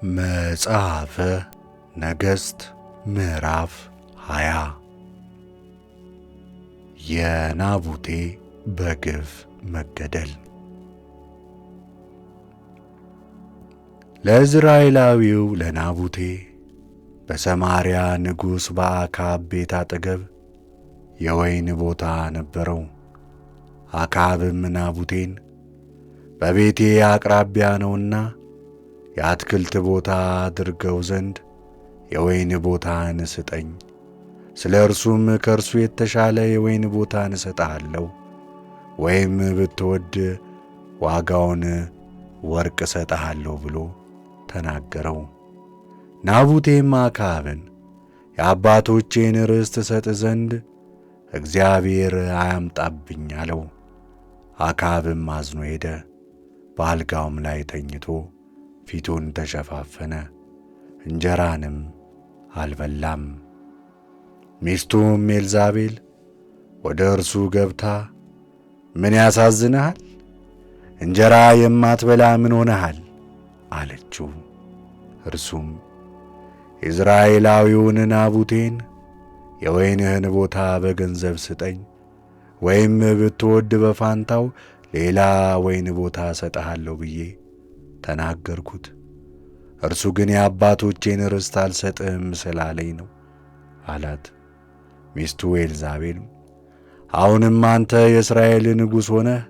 መጽሐፈ ነገሥት ምዕራፍ 20 የናቡቴ በግፍ መገደል። ለእዝራኤላዊው ለናቡቴ በሰማርያ ንጉሥ በአካብ ቤት አጠገብ የወይን ቦታ ነበረው። አካብም ናቡቴን በቤቴ አቅራቢያ ነውና የአትክልት ቦታ አድርገው ዘንድ የወይን ቦታን ስጠኝ፣ ስለ እርሱም ከእርሱ የተሻለ የወይን ቦታን እሰጥሃለሁ፣ ወይም ብትወድ ዋጋውን ወርቅ እሰጥሃለሁ ብሎ ተናገረው። ናቡቴም አካብን የአባቶቼን ርስት እሰጥ ዘንድ እግዚአብሔር አያምጣብኝ አለው። አካብም አዝኖ ሄደ፣ በአልጋውም ላይ ተኝቶ ፊቱን ተሸፋፈነ፣ እንጀራንም አልበላም። ሚስቱም ኤልዛቤል ወደ እርሱ ገብታ ምን ያሳዝንሃል? እንጀራ የማትበላ ምን ሆነሃል? አለችው። እርሱም ኢይዝራኤላዊውን ናቡቴን የወይንህን ቦታ በገንዘብ ስጠኝ፣ ወይም ብትወድ በፋንታው ሌላ ወይን ቦታ እሰጥሃለሁ ብዬ ተናገርኩት። እርሱ ግን የአባቶቼን ርስት አልሰጥህም ስላለኝ ነው አላት። ሚስቱ ኤልዛቤልም አሁንም አንተ የእስራኤል ንጉሥ ሆነህ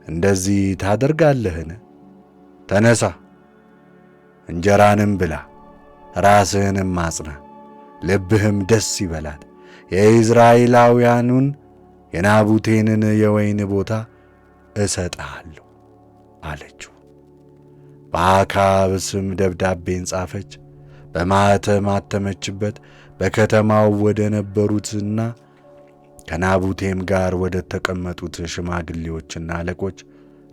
እንደዚህ ታደርጋለህን? ተነሣ፣ እንጀራንም ብላ፣ ራስህንም አጽና፣ ልብህም ደስ ይበላት፣ የኢይዝራኤላውያኑን የናቡቴንን የወይን ቦታ እሰጥሃለሁ አለችው። በአካብ ስም ደብዳቤን ጻፈች፣ በማኅተም አተመችበት። በከተማው ወደ ነበሩትና ከናቡቴም ጋር ወደ ተቀመጡት ሽማግሌዎችና አለቆች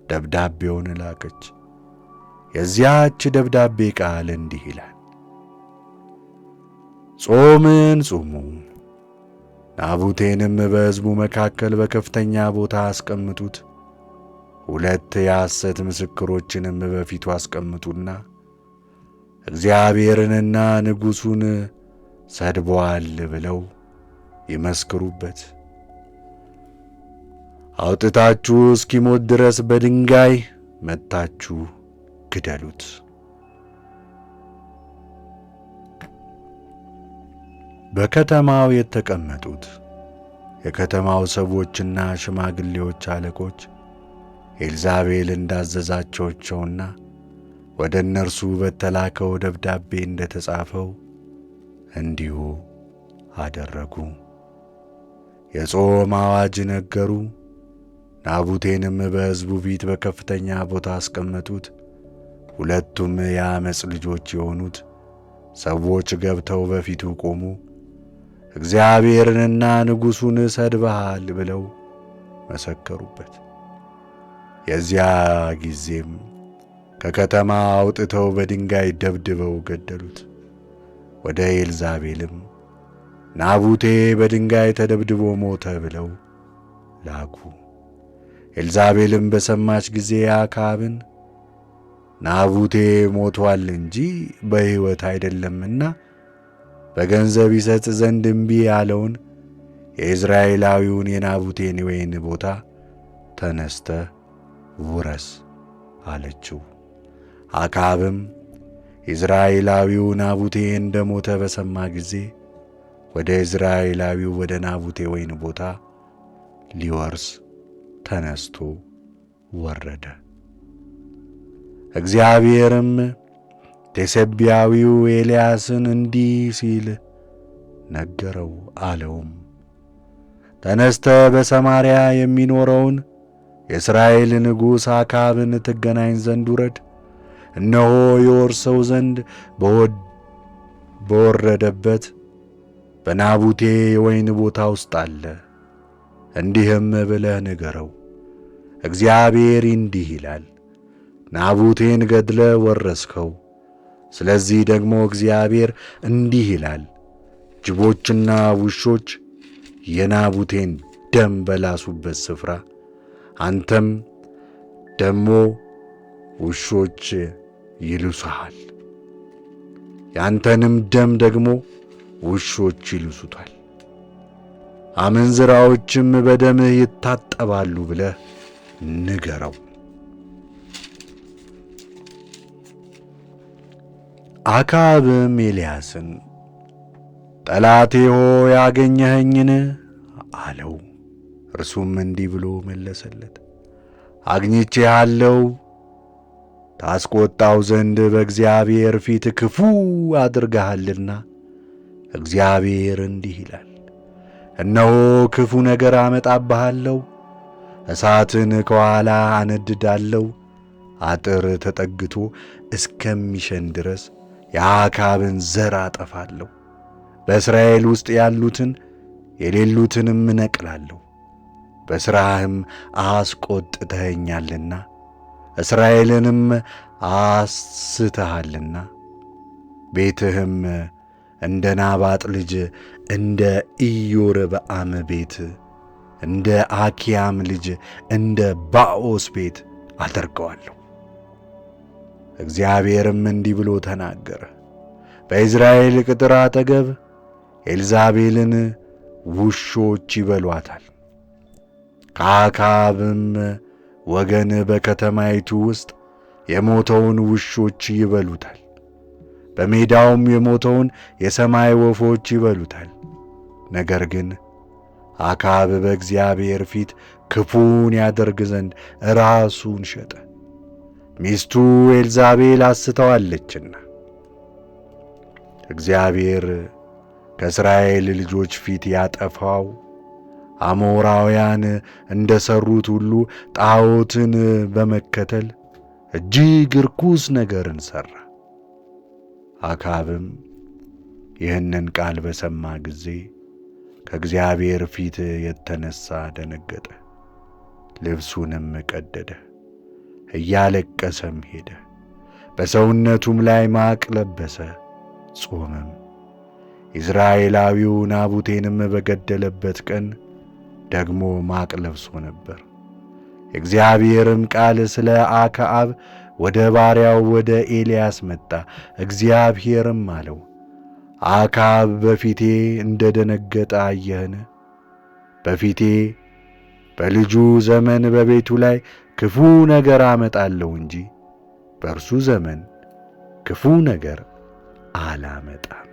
ደብዳቤውን ላከች። የዚያች ደብዳቤ ቃል እንዲህ ይላል: ጾምን ጹሙ፣ ናቡቴንም በሕዝቡ መካከል በከፍተኛ ቦታ አስቀምጡት፣ ሁለት የሐሰት ምስክሮችንም በፊቱ አስቀምጡና እግዚአብሔርንና ንጉሡን ሰድቦአል ብለው ይመስክሩበት። አውጥታችሁ እስኪሞት ድረስ በድንጋይ መታችሁ ግደሉት። በከተማው የተቀመጡት የከተማው ሰዎችና ሽማግሌዎች አለቆች ኤልዛቤል እንዳዘዛቸውና ወደ እነርሱ በተላከው ደብዳቤ እንደ ተጻፈው እንዲሁ አደረጉ። የጾም አዋጅ ነገሩ። ናቡቴንም በሕዝቡ ፊት በከፍተኛ ቦታ አስቀመጡት። ሁለቱም የዓመፅ ልጆች የሆኑት ሰዎች ገብተው በፊቱ ቆሙ። እግዚአብሔርንና ንጉሡን ሰድበሃል ብለው መሰከሩበት። የዚያ ጊዜም ከከተማ አውጥተው በድንጋይ ደብድበው ገደሉት። ወደ ኤልዛቤልም ናቡቴ በድንጋይ ተደብድቦ ሞተ ብለው ላኩ። ኤልዛቤልም በሰማች ጊዜ አካብን ናቡቴ ሞቶአል እንጂ በሕይወት አይደለምና በገንዘብ ይሰጥ ዘንድ እምቢ ያለውን የኢይዝራኤላዊውን የናቡቴን የወይን ቦታ ተነስተህ ውረስ አለችው። አካብም ኢይዝራኤላዊው ናቡቴ እንደ ሞተ በሰማ ጊዜ ወደ ኢይዝራኤላዊው ወደ ናቡቴ ወይን ቦታ ሊወርስ ተነስቶ ወረደ። እግዚአብሔርም ቴስብያዊው ኤልያስን እንዲህ ሲል ነገረው አለውም፣ ተነስተህ በሰማርያ የሚኖረውን የእስራኤል ንጉሥ አካብን ትገናኝ ዘንድ ውረድ። እነሆ የወርሰው ዘንድ በወረደበት በናቡቴ የወይን ቦታ ውስጥ አለ። እንዲህም ብለህ ንገረው፣ እግዚአብሔር እንዲህ ይላል፣ ናቡቴን ገድለ ወረስከው። ስለዚህ ደግሞ እግዚአብሔር እንዲህ ይላል፣ ጅቦችና ውሾች የናቡቴን ደም በላሱበት ስፍራ አንተም ደሞ ውሾች ይልሱሃል ያንተንም ደም ደግሞ ውሾች ይልሱታል፣ አመንዝራዎችም በደምህ ይታጠባሉ ብለህ ንገረው። አክዓብም ኤልያስን ጠላቴ ሆይ አገኘኸኝን? አለው። እርሱም እንዲህ ብሎ መለሰለት፣ አግኝቼሃለሁ። ታስቈጣው ዘንድ በእግዚአብሔር ፊት ክፉ አድርገሃልና እግዚአብሔር እንዲህ ይላል፣ እነሆ ክፉ ነገር አመጣብሃለሁ፣ እሳትን ከኋላ አነድዳለሁ፣ አጥር ተጠግቶ እስከሚሸን ድረስ የአክዓብን ዘር አጠፋለሁ፣ በእስራኤል ውስጥ ያሉትን የሌሉትንም እነቅላለሁ። በሥራህም አስቈጥተኸኛልና እስራኤልንም አስተሃልና ቤትህም እንደ ናባጥ ልጅ እንደ ኢዮርብዓም ቤት እንደ አኪያም ልጅ እንደ ባኦስ ቤት አደርገዋለሁ። እግዚአብሔርም እንዲህ ብሎ ተናገረ፣ በኢይዝራኤል ቅጥር አጠገብ ኤልዛቤልን ውሾች ይበሏታል። ከአክዓብም ወገን በከተማይቱ ውስጥ የሞተውን ውሾች ይበሉታል፣ በሜዳውም የሞተውን የሰማይ ወፎች ይበሉታል። ነገር ግን አክዓብ በእግዚአብሔር ፊት ክፉን ያደርግ ዘንድ ራሱን ሸጠ፣ ሚስቱ ኤልዛቤል አስተዋለችና። እግዚአብሔር ከእስራኤል ልጆች ፊት ያጠፋው አሞራውያን እንደ ሠሩት ሁሉ ጣዖትን በመከተል እጅግ ርኩስ ነገርን ሠራ። አክዓብም ይህንን ቃል በሰማ ጊዜ ከእግዚአብሔር ፊት የተነሣ ደነገጠ፣ ልብሱንም ቀደደ፣ እያለቀሰም ሄደ፣ በሰውነቱም ላይ ማቅ ለበሰ፣ ጾመም። ኢይዝራኤላዊው ናቡቴንም በገደለበት ቀን ደግሞ ማቅ ለብሶ ነበር። የእግዚአብሔርም ቃል ስለ አክዓብ ወደ ባሪያው ወደ ኤልያስ መጣ። እግዚአብሔርም አለው፣ አክዓብ በፊቴ እንደ ደነገጠ አየህን? በፊቴ በልጁ ዘመን በቤቱ ላይ ክፉ ነገር አመጣለሁ እንጂ በእርሱ ዘመን ክፉ ነገር አላመጣም።